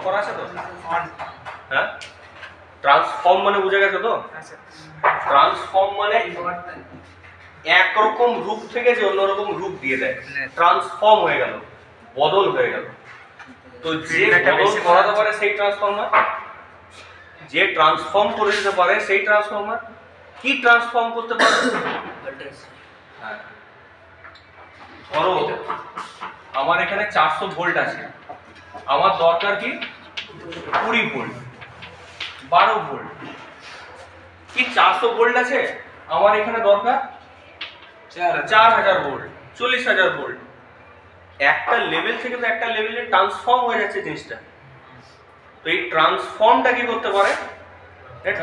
করা আছে তো? হ্যাঁ, ট্রান্সফর্ম মানে বুঝে গেছো তো? ট্রান্সফর্ম মানে একরকম রূপ থেকে যে অন্যরকম রূপ দিয়ে দেয়, ট্রান্সফর্ম হয়ে গেল, বদল হয়ে গেল। তো যে বদল করাতে পারে সেই ট্রান্সফর্মার, যে ট্রান্সফর্ম করে দিতে পারে সেই ট্রান্সফর্মার। কি ট্রান্সফর্ম করতে পারে? হ্যাঁ, ধরো আমার এখানে 400 ভোল্ট আছে, আমার দরকার কি 20 ভোল্ট, 12 ভোল্ট। কি 400 ভোল্ট আছে, আমার এখানে দরকার 4000 ভোল্ট, 40000 ভোল্ট। একটা লেভেল থেকে তো একটা লেভেলে ট্রান্সফর্ম হয়ে যাচ্ছে জিনিসটা। তো এই ট্রান্সফর্মটা কি করতে পারে?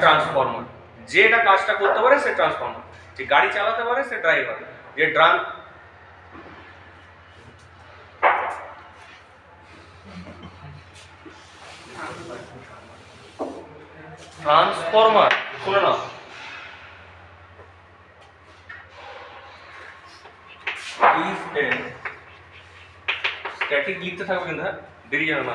ট্রান্সফর্মার। যে এটা কাজটা করতে পারে সে ট্রান্সফর্মার। যে গাড়ি চালাতে পারে সে ড্রাইভার। যে ট্রান্সফর্মার, শুনে নাও, is a স্ট্যাটিক লিখতে থাকবে কিন্তু, হ্যাঁ, দেরি যাবে না।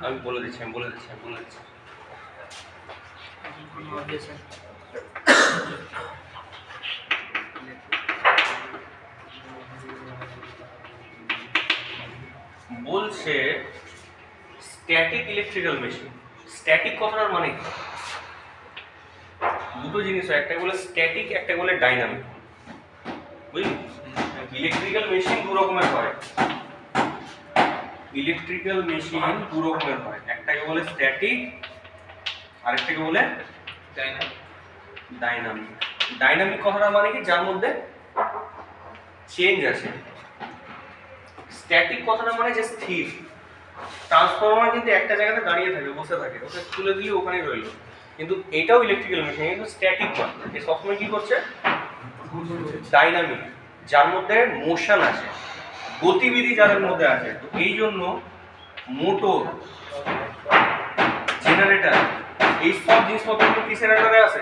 আমি বলে দিচ্ছি। বলছে স্ট্যাটিক ইলেকট্রিক্যাল মেশিন। স্ট্যাটিক কথাটার মানে দুটো জিনিস হয়, একটা বলে স্ট্যাটিক, একটা বলে ডাইনামিক, বুঝলি? ইলেকট্রিক্যাল মেশিন দু রকমের হয়, ইলেকট্রিক্যাল মেশিন দু রকমের হয়, একটাকে বলে স্ট্যাটিক আর একটাকে বলে ডাইনামিক। ডাইনামিক কথাটা মানে কি, যার মধ্যে চেঞ্জ আছে। স্ট্যাটিক কথাটা মানে যে স্থির। ট্রান্সফরমার কিন্তু একটা জায়গাতে দাঁড়িয়ে থাকে, বসে থাকে, ওকে তুলে দিয়ে ওখানেই রইলো। কিন্তু এটাও ইলেকট্রিক্যাল মেশিন, কিন্তু স্ট্যাটিক নয়। এ সবসময় কি করছে? ডাইনামিক, যার মধ্যে মোশন আছে, গতিবিধি যাদের মধ্যে আছে। তো এই জন্য মোটর, জেনারেটর, এই সব জিনিসপত্র কিসের আন্ডারে আছে?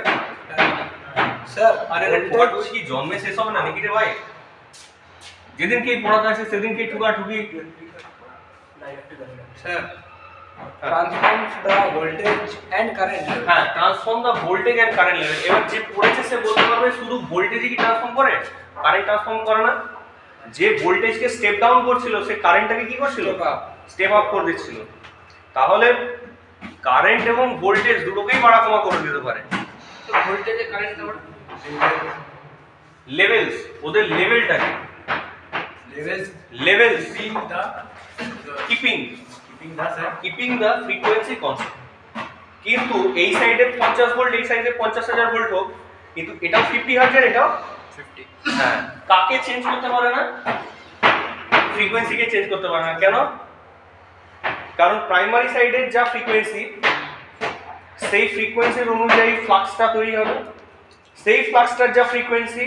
স্যার আরে ভোল্টেজ কি জন্মে শেষ হবে না নাকি রে ভাই? যেদিনকে পড়াতে আসে সেদিনকে ঠুকাঠুকি। Sir transforms the voltage and current level. হ্যাঁ, transform the voltage and current level. এবার যে পড়েছে সে বলতে পারবে শুধু ভোল্টেজই কি ট্রান্সফর্ম করে, কারেন্ট ট্রান্সফর্ম করে না? যে ভোল্টেজকে স্টেপ ডাউন করছিল সে কারেন্টটাকে কি করছিল? স্টেপ আপ করে দিচ্ছিল। তাহলে কারেন্ট এবং ভোল্টেজ দুটোকেই বাড়া কমা করে দিতে পারে। তো ভোল্টেজে কারেন্ট আবার লেভেলস, ওদের লেভেলটা কি? Levels keeping the frequency constant. কিন্তু এই সাইডে 50 ভোল্ট, এই সাইডে 50,000 ভোল্ট হোক, কিন্তু এটাও 50 হার্টজ, এটাও 50। হ্যাঁ, কাকে চেঞ্জ করতে পারে না? ফ্রিকোয়েন্সিকে চেঞ্জ করতে পারে না। কেন? কারণ প্রাইমারি সাইডের যা ফ্রিকোয়েন্সি, সেই ফ্রিকোয়েন্সির অনুযায়ী ফ্লাক্সটা তৈরি হবে। সেই ফ্লাক্সটার যা ফ্রিকোয়েন্সি,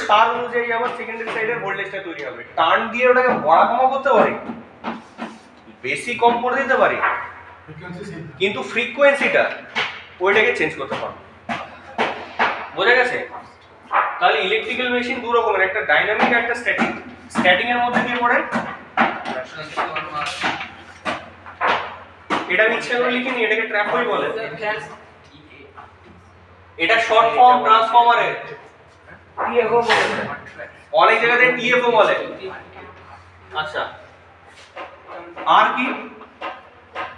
তার অনুযায়ী আবার সেকেন্ডারি সাইডের ভোল্টেজটা তৈরি হবে। টার্ন দিয়ে ওটাকে বড় কমা করতে পারি, বেশি কম করে দিতে পারি, কিন্তু ফ্রিকোয়েন্সিটা ওইটাকে চেঞ্জ করতে পারবো। বোঝা গেছে? তাহলে ইলেকট্রিক্যাল মেশিন দু রকমের, একটা ডাইনামিক আর একটা স্ট্যাটিক। স্ট্যাটিক এর মধ্যে কি পড়ে? এটা ইচ্ছে করে লিখিনি, এটাকে ট্র্যাপই বলে। এটা শর্ট ফর্ম ট্রান্সফরমারের, টিএফও বলে, অনেক জায়গাতে টিএফও বলে। আচ্ছা, আর কি?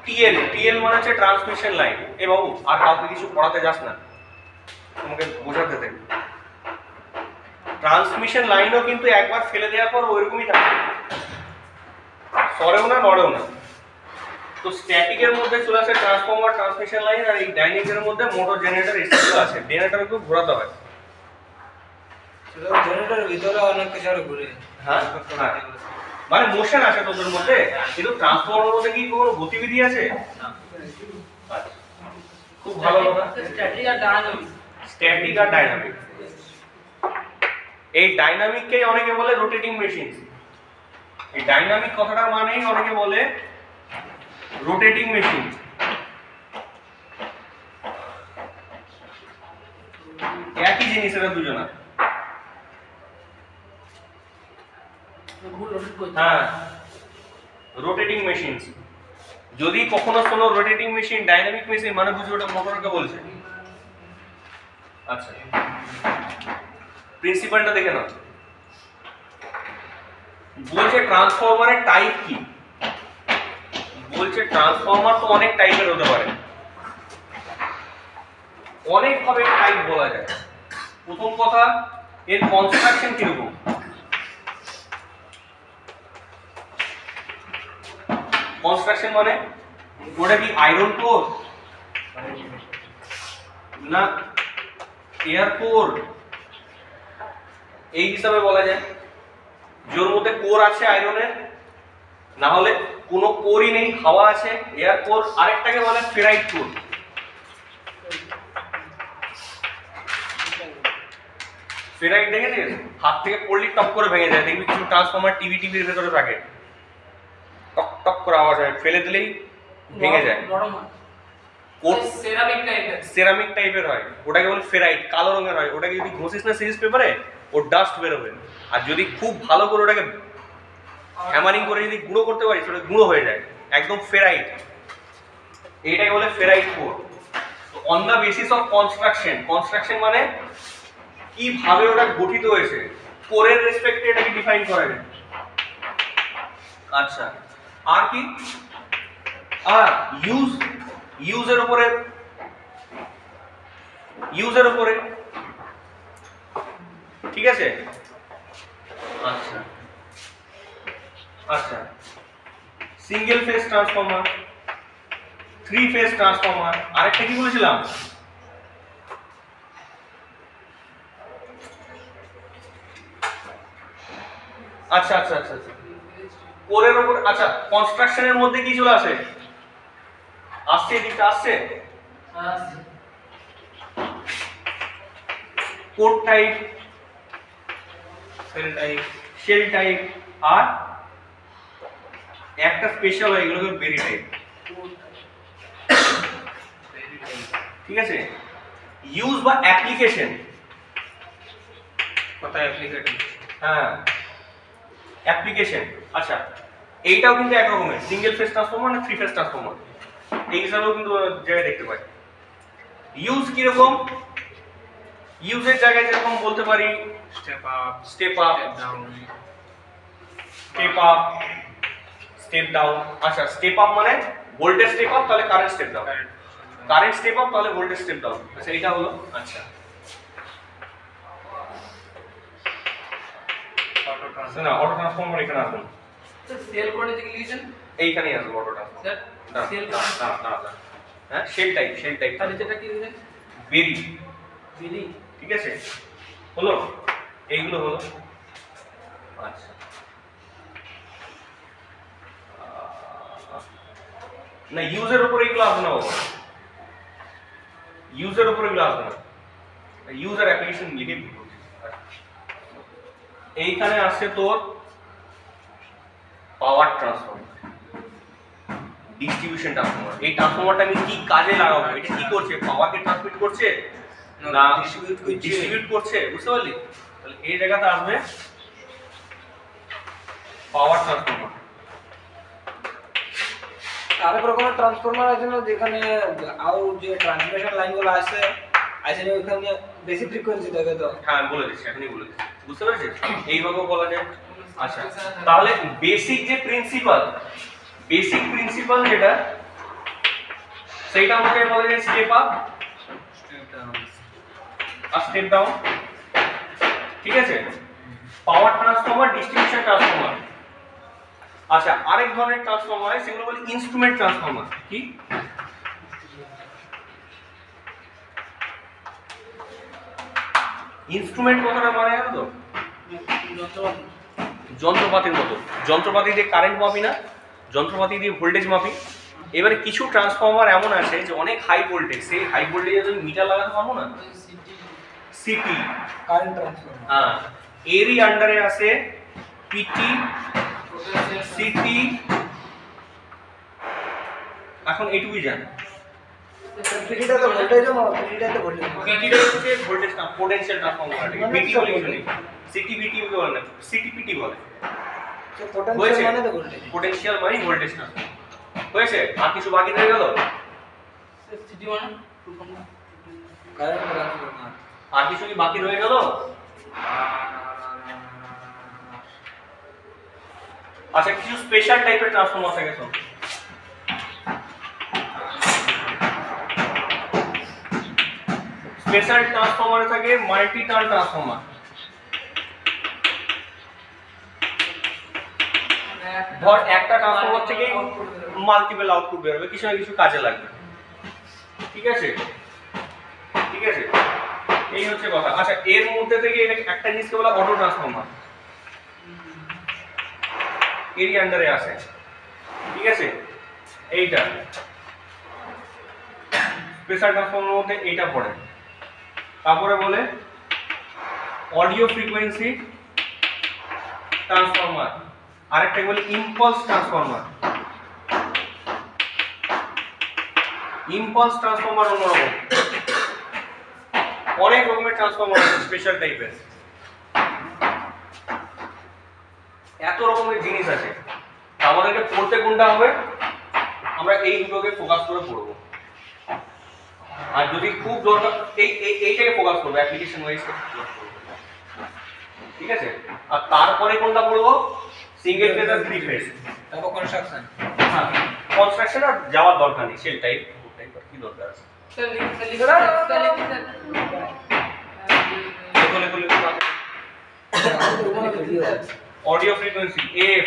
টিএল। টিএল মানে হচ্ছে ট্রান্সমিশন লাইন। এ বাবু, আর কাউকে কিছু পড়াতে যাস না, তোমাকে বোঝাতে দে। ট্রান্সমিশন লাইনও কিন্তু একবার ফেলে দেওয়ার পর ওইরকমই থাকে, সরেও না নড়েও না। তো স্ট্যাটিকের মধ্যে চলে আসে ট্রান্সফরমার, ট্রান্সমিশন লাইন, আর এই ডাইনামিকের মধ্যে মোটর, জেনারেটর এসব আছে। জেনারেটরকে ঘোরাতে হয়, জেনারেটরের ভিতরে অনেক কিছু ঘুরে। হ্যাঁ, মানে মোশন আছে তোদের মধ্যে, কিন্তু ট্রান্সফর্মারের মধ্যে কি কোনো গতিবিধি আছে? আচ্ছা, খুব ভালো কথা। স্ট্যাটিক আর ডাইনামিক। স্ট্যাটিক আর ডাইনামিক, এই ডাইনামিককে অনেকে বলে রোটেটিং মেশিন। এই ডাইনামিক কথাটার মানেই অনেকে বলে রোটেটিং মেশিন। একই জিনিস এরা দুজনা। হ্যাঁ, রোটেটিং মেশিন। যদি কখনো শোনো রোটেটিং মেশিন, ডাইনামিক মেশিন, মানে বুঝো ওটা মোটরকে বলছে। আচ্ছা, প্রিন্সিপালটা দেখে নাও। বলছে ট্রান্সফরমারের টাইপ কি? বলছে ট্রান্সফরমার তো অনেক টাইপের হতে পারে, অনেক ভাবে টাইপ বলা যায়। প্রথম কথা, এর কনস্ট্রাকশন কিরকম? কনস্ট্রাকশন মানে ওটা কি আয়রন কোর না এয়ার কোর, এই হিসাবে বলা যায়। যার মধ্যে কোর আছে আয়রনের, না হলে কোনো কোরই নেই, হাওয়া আছে, এয়ার কোর। আরেকটাকে বলে ফেরাইট কোর। ফেরাইট দেখেছিস? হাত থেকে পড়লি টপ করে ভেঙে যায়। দেখবি কিছু ট্রান্সফরমার টিভির ভেতরে থাকে, টক টক করে আওয়াজ হয়, ফেলে দিলেই ভেঙে যায়। সেরামিক টাইপের হয়, ওটাকে বলে ফেরাইট, কালো রঙের হয়। ওটাকে যদি ঘষিস না সিরিজ পেপারে, ও ডাস্ট বেরোবে। আর যদি খুব ভালো করে ওটাকে হ্যামারিং করে যদি গুঁড়ো করতে পারিস, ওটা গুঁড়ো হয়ে যায়, একদম ফেরাইট। এইটাকে বলে ferrite core. On the basis of construction, construction মানে কিভাবে ওটা গঠিত হয়েছে, কোরের রেসপেক্টে এটাকে ডিফাইন করা যায়। আচ্ছা, আর কি? আর ইউজের উপরে, ঠিক আছে। আচ্ছা আচ্ছা, single phase transformer, 3 phase transformer, আরেকটা কি বলেছিলাম? আচ্ছা আচ্ছা আচ্ছা আচ্ছা, কোরের উপর। আচ্ছা, কনস্ট্রাকশনের মধ্যে কি চলে আসে? আসছে, এদিকটা আসছে। কোর টাইপ, শেল টাইপ, আর একটা স্পেশাল হয়, এগুলোকে বেরি টাইপ। ঠিক আছে। ইউজ বা অ্যাপ্লিকেশন, কথা অ্যাপ্লিকেশন। হ্যাঁ, অ্যাপ্লিকেশন। আচ্ছা, এইটাও কিন্তু এক রকমের, সিঙ্গেল ফেজ ট্রান্সফরমার না 3 ফেজ ট্রান্সফরমার, এই হিসাবেও কিন্তু জায়গায় দেখতে পাই। ইউজ কিরকম? ইউজের জায়গায় যেরকম বলতে পারি step up, step down, step down. আচ্ছা, স্টেপ আপ মানে ভোল্টেজ স্টেপ আপ, তাহলে current step down, current step up, তাহলে ভোল্টেজ স্টেপ ডাউন। আচ্ছা, এটা হলো। আচ্ছা, না অটো ট্রান্সফরমার এখানে আসবে, সেল কোডে যে লিখেছেন এইখানেই আসবে অটো ট্রান্সফরমার। সেল হ্যাঁ, শেল টাইপ, তাহলে যেটা কি লিখেছেন? বেরি। বিলি। ঠিক আছে, হলো, এইগুলো হলো। আচ্ছা, না ইউজের উপরে এগুলো আসবে না বাবা, ইউজের উপরে এগুলো আসবে না, ইউজার অ্যাপ্লিকেশন লিখে দিই। এইখানে আসছে তোর পাওয়ার ট্রান্সফরমার, ডিস্ট্রিবিউশন ট্রান্সফরমার। এই ট্রান্সফরমারটা আমি কি কাজে লাগাবো? এটা কি করছে? পাওয়ারকে ট্রান্সমিট করছে না ডিস্ট্রিবিউট করছে? বুঝতে পারলি? তাহলে এই জায়গাতে আসবে পাওয়ার ট্রান্সফরমার। আরেক রকমের ট্রান্সফরমার আছে না, যেখানে আউট যে ট্রান্সমিশন লাইনগুলো আছে ওখানে বেশি ফ্রিকোয়েন্সি থাকে। তো হ্যাঁ, বলে দিচ্ছি, এখনই বলে দিচ্ছি, বুঝতে পেরেছিস? এইভাবেও বলা যায়। আচ্ছা, তাহলে বেসিক যে প্রিন্সিপাল, যেটা, সেইটা আমাকে বলা যায় স্টেপ আপ আর স্টেপ ডাউন। ঠিক আছে, পাওয়ার ট্রান্সফরমার, ডিস্ট্রিবিউশন ট্রান্সফরমার। আচ্ছা, আরেক ধরনের ট্রান্সফরমার হয়, সেগুলো বলি ইনস্ট্রুমেন্ট ট্রান্সফরমার। কি? ইনস্ট্রুমেন্ট কথাটা মানে জানো তো? যন্ত্রপাতির মতো, যন্ত্রপাতি দিয়ে কারেন্ট মাপি না, যন্ত্রপাতি দিয়ে ভোল্টেজ মাপি। এবারে কিছু ট্রান্সফর্মার এমন আছে যে অনেক হাই ভোল্টেজ, সেই হাই ভোল্টেজে যদি মিটার লাগাতে পারবো না, সিটি কারেন্ট ট্রান্সফরমার, হ্যাঁ, এরই আন্ডারে আছে পিটি, সিটি। এখন এইটুকুই জান, পিটিটা তো ভোল্টেজ পিটিটা তো ভোল্টেজ, পিটিটা হচ্ছে ভোল্টেজ না, পোটেনশিয়াল ট্রান্সফর্মার। পিটি বলে কিছু নেই, সিটি পিটি বলে না, সিটি পিটি বলে। তো পোটেনশিয়াল মানে তো ভোল্টেজ, পোটেনশিয়াল মানে ভোল্টেজ না। হয়েছে? আর কিছু বাকি রয়ে গেল? সিটি মানে কারেন্ট ট্রান্সফরমার। আর কিছু কি বাকি রয়ে গেল? আচ্ছা, কিছু স্পেশাল টাইপের ট্রান্সফর্মার থাকে। তো স্পেশাল ট্রান্সফর্মারে থাকে মাল্টি টার্ন ট্রান্সফর্মার। ধর একটা ট্রান্সফর্মার থেকে মাল্টিপল আউটপুট বের হবে, কিছু না কিছু কাজে লাগবে। ঠিক আছে, ঠিক আছে, এই হচ্ছে কথা। আচ্ছা, এর মধ্যে থেকে এটা একটা জিনিসকে বলা অটো ট্রান্সফর্মার, এরই আন্ডারে আছে। ঠিক আছে, এইটা স্পেশাল ট্রান্সফর্মারের মধ্যে এইটা পড়ে। তারপরে বলে অডিও ফ্রিকোয়েন্সি ট্রান্সফর্মার, আরেকটা বলে ইম্পালস ট্রান্সফর্মার। ইম্পালস ট্রান্সফর্মার অন্যরকম, অনেক রকমের ট্রান্সফর্মার আছে স্পেশাল টাইপের, এত রকমের জিনিস আছে। আমাদেরকে পড়তে কোনটা হবে, আমরা এই দুটোকে ফোকাস করে পড়বো। আর যদি খুব দরকার এইটাকে ফোকাস করবো, অ্যাপ্লিকেশন ওয়াইজ ফোকাস করবো। ঠিক আছে, আর তারপরে কোনটা পড়বো, সিঙ্গেল ফেজ আর থ্রি ফেজ, তারপর কনস্ট্রাকশন। হ্যাঁ, কনস্ট্রাকশন আর যাওয়ার দরকার নেই, সেল টাইপ কি দরকার আছে। Audio frequency F,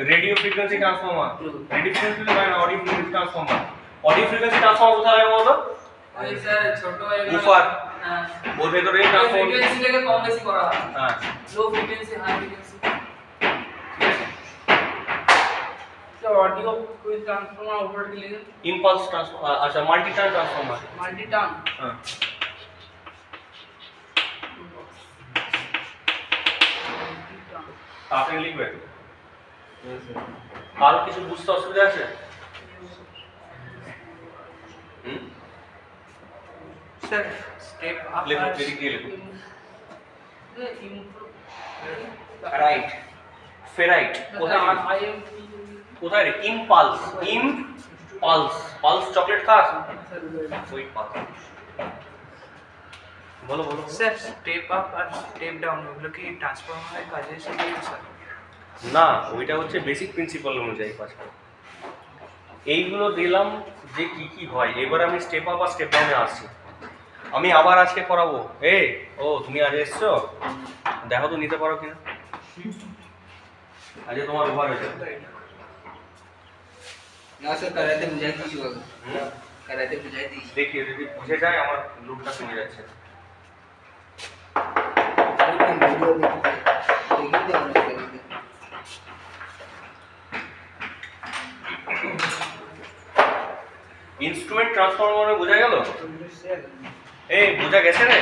radio frequency transformer, radio frequency तो ना audio frequency transformer. Audio frequency transformer কোথায় লাগে বলো? ওই স্যার ছোট হয়ে গেল উফার, হ্যাঁ, ওর ভেতরে ট্রান্সফার ফ্রিকোয়েন্সি থেকে কম বেশি করা হয়। হ্যাঁ, লো ফ্রিকোয়েন্সি হাই ফ্রিকোয়েন্সি। তো অডিও कोई ट्रांसफार्मर ऊपर के लिए ইম্পালস ট্রান্সফার্মার, আচ্ছা multi turn transformer. Multi town হ্যাঁ, তাড়াতাড়ি লিখবে। আর কিছু বুঝতে অসুবিধা আছে? सर स्टेप अप लिखो, तेरी के लिखो। রাইট, ফেরাইট কোথায় রে? কোথায় রে? ইম্পালস, ইম্পালস, পালস চকলেট খাস? ওই পালস। বলো বলো। স্যার স্টেপ আপ আর স্টেপ ডাউন ওগুলো কি ট্রান্সফরমারের কাজে এসে স্যার? না, ওইটা হচ্ছে বেসিক প্রিন্সিপাল অনুযায়ী কাজ করে। এইগুলো দিলাম যে কি কি হয়। এবার আমি স্টেপ আপ আর স্টেপ ডাউনে আসছি। আমি আবার আজকে করাবো। ও তুমি আজ এসছো, দেখো তো নিতে পারো কিনা। আজকে তোমার ওভার হয়েছে না স্যার कराते বুঝাই দিছি বাবা, कराते বুঝাই দিছি। দেখিয়ে যদি বুঝে যায় আমার লুকটা কমে যাচ্ছে। ভিডিও দেখতে আমরা ইনস্ট্রুমেন্ট ট্রান্সফরমারে বোঝা গেল? বোঝা গেছে রে?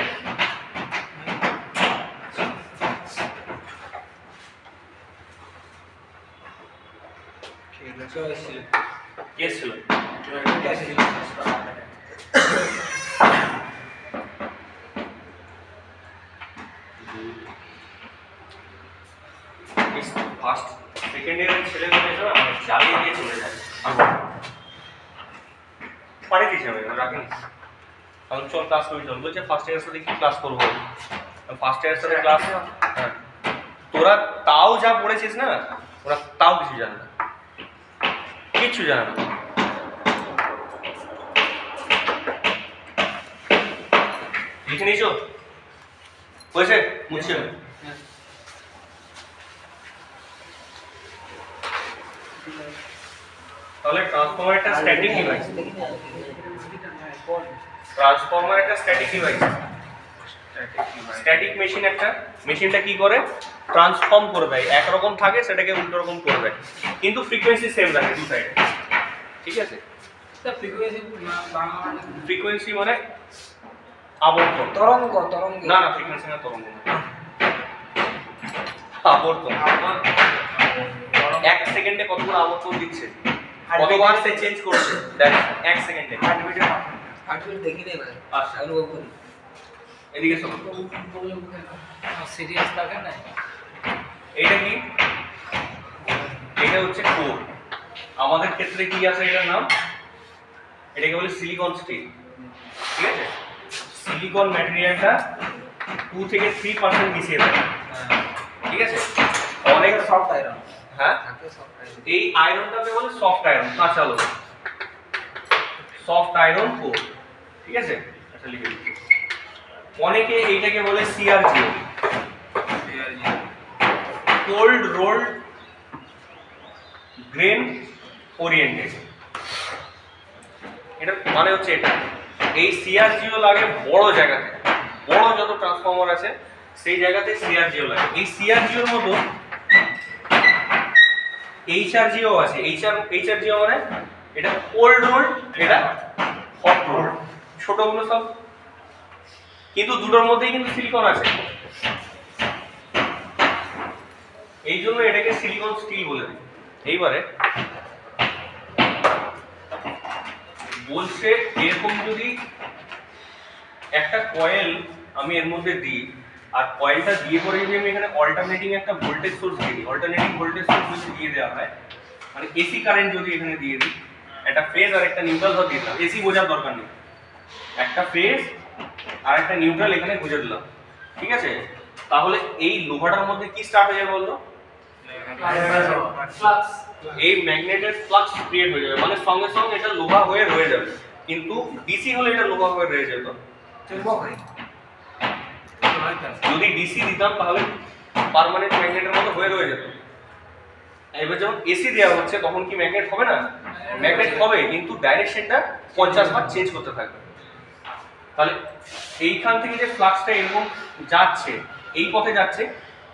কে ছিল? ফার্স্ট সেকেন্ড ইয়ারের ছেলেগুলো এসে না জ্বালিয়ে দিয়ে চলে যায়। পাঠিয়ে দিয়েছি আমি, রাখিনি। আমি চল ক্লাস করি, চল বলছে ফার্স্ট ইয়ারের সাথে কি ক্লাস করবো। ফার্স্ট ইয়ারের সাথে ক্লাস, হ্যাঁ, তোরা তাও যা পড়েছিস না, ওরা তাও কিছু জানে না, কিচ্ছু জানে না। লিখে নিয়েছো? হয়েছে? মুছে তাহলে ট্রান্সফরমার একটা স্ট্যাটিক ডিভাইস। ট্রান্সফরমার একটা স্ট্যাটিক ডিভাইস, স্ট্যাটিক মেশিন। একটা মেশিনটা কি করে, ট্রান্সফর্ম করে দেয়, একরকম থাকে সেটাকে উল্টো রকম করে দেয়, কিন্তু ফ্রিকোয়েন্সি সেম থাকে দু সাইডে। ঠিক আছে, ফ্রিকোয়েন্সি মানে আবর্তন, তরঙ্গ না না ফ্রিকোয়েন্সি না, তরঙ্গ আবর্তন। 1 সেকেন্ডে কতগুলো আবর্তন দিচ্ছে, কতবার সে চেঞ্জ করছে, দেখ 1 সেকেন্ডে। হার্টবিট দেখি নেই ভাই, আচ্ছা অনুভব করি। এদিকে শোনো, সিরিয়াস থাকে না। এটা কি, এটা হচ্ছে কোর। আমাদের ক্ষেত্রে কি আছে এটার নাম, এটাকে বলে সিলিকন স্টিল। ঠিক আছে, সিলিকন ম্যাটেরিয়ালটা 2 থেকে 3% মিশিয়ে দেয়। ঠিক আছে, অনেক সফট আয়রন, হ্যাঁ থাকে সফট আয়রন। এই আয়রনটাকে বলে সফট আয়রন, কাঁচা লোহা, সফট আয়রন কোর। ঠিক আছে, আচ্ছা লিখে দিচ্ছি। অনেকে এইটাকে বলে সিআরজিও, কোল্ড রোল্ড গ্রেন ওরিয়েন্টেড। এটা মানে হচ্ছে এটা, এই সিআরজিও লাগে বড় জায়গাতে, বড় যত ট্রান্সফর্মার আছে সেই জায়গাতে সিআরজিও লাগে। এই সিআরজিওর মতো এইচআরজিও আছে। এইচআরজিও মানে এটা কোল্ড রোল্ড, এটা হট রোল্ড, ছোটগুলো সব, কিন্তু দুটোর মধ্যেই কিন্তু সিলিকন আছে, এই জন্য এটাকে সিলিকন স্টিল বলে দিই। এইবারে বলছে এরকম যদি একটা কয়েল আমি এর মধ্যে দিই, আর কয়েলটা দিয়ে পরে যদি আমি এখানে অল্টারনেটিং একটা ভোল্টেজ সোর্স দিই, অল্টারনেটিং ভোল্টেজ সোর্স যদি দিয়ে দেওয়া হয়, মানে এসি কারেন্ট যদি এখানে দিয়ে দিই, একটা ফেজ আর একটা নিউট্রাল ধর দিয়ে দিলাম, এসি বোঝার দরকার নেই, একটা ফেজ আর একটা নিউট্রাল এখানে বুঝে দিলাম। ঠিক আছে, তাহলে এই লোহাটার মধ্যে কি স্টার্ট হয়ে যাবে বলতো, ফ্লাক্স। এই ম্যাগনেটের ফ্লাক্স ক্রিয়েট হয়ে যাবে, মানে সঙ্গে সঙ্গে এটা লোহা হয়ে রয়ে যাবে। কিন্তু ডিসি হলে এটা লোহা হয়ে রয়ে যেত, চুম্বক হয়। যদি ডিসি দিতাম তাহলে পার্মানেন্ট ম্যাগনেটের মতো হয়ে রয়ে যেত। এবার যখন এসি দেওয়া হচ্ছে তখন কি ম্যাগনেট হবে না, ম্যাগনেট হবে, কিন্তু ডাইরেকশনটা 50 বার চেঞ্জ করতে থাকবে। তাহলে এইখান থেকে যে ফ্লাক্সটা এরকম যাচ্ছে, এই পথে যাচ্ছে,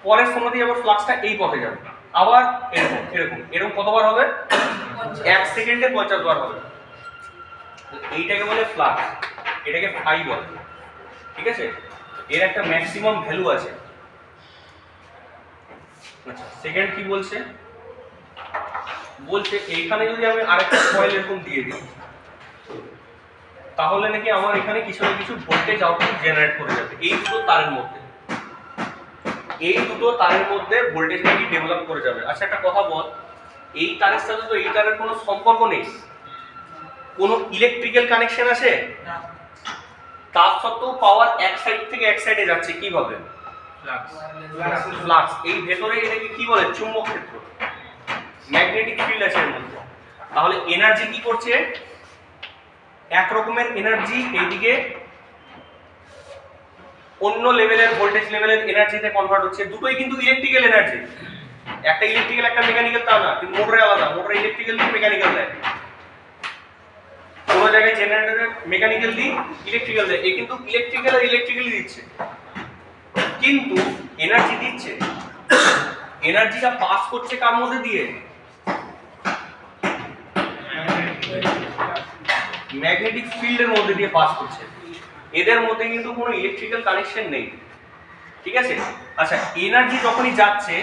পরের সময়তে আবার ফ্লাক্সটা এই পথে যাবে, আবার এরকম এরকম এরকম কতবার হবে, 1 সেকেন্ডে 50 বার হবে। এইটাকে বলে ফ্লাক্স, এটাকে ফাই বলে। ঠিক আছে, এর একটা ম্যাক্সিমাম ভ্যালু আছে। আচ্ছা, সেকেন্ড কি বলছে, বলছে এইখানে যদি আমি আরেকটা কয়েল এরকম দিয়ে দিই, তাহলে নাকি আমার এখানে কিছু না কিছু ভোল্টেজ আউটপুট জেনারেট করে যাবে। এই দুটো তারের মধ্যে, এই দুটো তারের মধ্যে ভোল্টেজ নাকি ডেভেলপ করে যাবে। আচ্ছা একটা কথা বল, এই তারের সাথে তো এই তারের কোনো সম্পর্ক নেই, কোনো ইলেকট্রিক্যাল কানেকশন আছে না, তার সত্ত্বেও পাওয়ার এক সাইড থেকে এক সাইডে যাচ্ছে, কিভাবে, ফ্লাক্স। এই ভেতরে এটাকে কি বলে, চুম্বক ক্ষেত্র, ম্যাগনেটিক ফিল্ড আছে এর মধ্যে। তাহলে এনার্জি কি করছে, এক রকমের এনার্জি এইদিকে অন্য লেভেলের ভোল্টেজ লেভেলের এনার্জিতে কনভার্ট হচ্ছে। দুটোই কিন্তু ইলেকট্রিক্যাল এনার্জি, একটা ইলেকট্রিক্যাল একটা মেকানিক্যাল তা না, কিন্তু মোটরে আলাদা, মোটরে ইলেকট্রিক্যাল দিয়ে মেকানিক্যাল দেয়, কোনো জায়গায় জেনারেটরে মেকানিক্যাল দিয়ে ইলেকট্রিক্যাল দেয়। এই কিন্তু ইলেকট্রিক্যাল আর ইলেকট্রিক্যালি দিচ্ছে, কিন্তু এনার্জি দিচ্ছে। এনার্জিটা পাস করছে কার মধ্যে দিয়ে, ম্যাগনেটিক ফিল্ডের মধ্যে দিয়ে পাস করছে। এদের মধ্যে কিন্তু কোনো ইলেকট্রিক্যাল কানেকশন নেই। ঠিক আছে, আচ্ছা এনার্জি যখনই যাচ্ছে,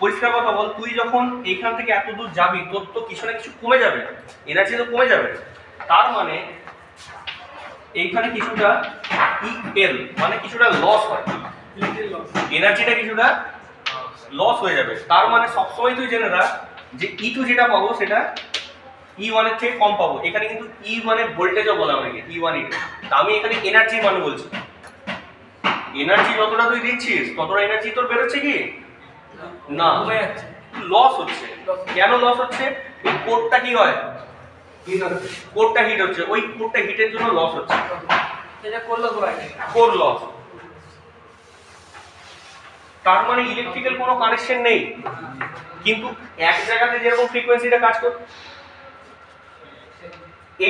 পরিষ্কার কথা বল, তুই যখন এইখান থেকে এত দূর যাবি তোর তো কিছু না কিছু কমে যাবে, এনার্জি তো কমে যাবে। তার মানে এইখানে কিছুটা ইএল মানে কিছুটা লস হয়, এনার্জিটা কিছুটা লস হয়ে যাবে। তার মানে সবসময় তুই জেনে রাখ যে ই2 যেটা পাবো সেটা E1 এর থেকে কম পাবো। এখানে কিন্তু E1 এর ভোল্টেজও বলা অনেকে E1 E2, আমি এখানে এনার্জি মান বলছি। এনার্জি যতটা তুই দিচ্ছিস ততটা এনার্জি তোর বেরোচ্ছে কি না, লস হচ্ছে। কেন লস হচ্ছে, এই কোরটা কি হয়, কোরটা হিট হচ্ছে, ওই কোরটা হিটের জন্য লস হচ্ছে, এটা করলো কোর লস। তার মানে ইলেকট্রিক্যাল কোনো কানেকশন নেই, কিন্তু এক জায়গাতে যেরকম ফ্রিকোয়েন্সিটা কাজ করে।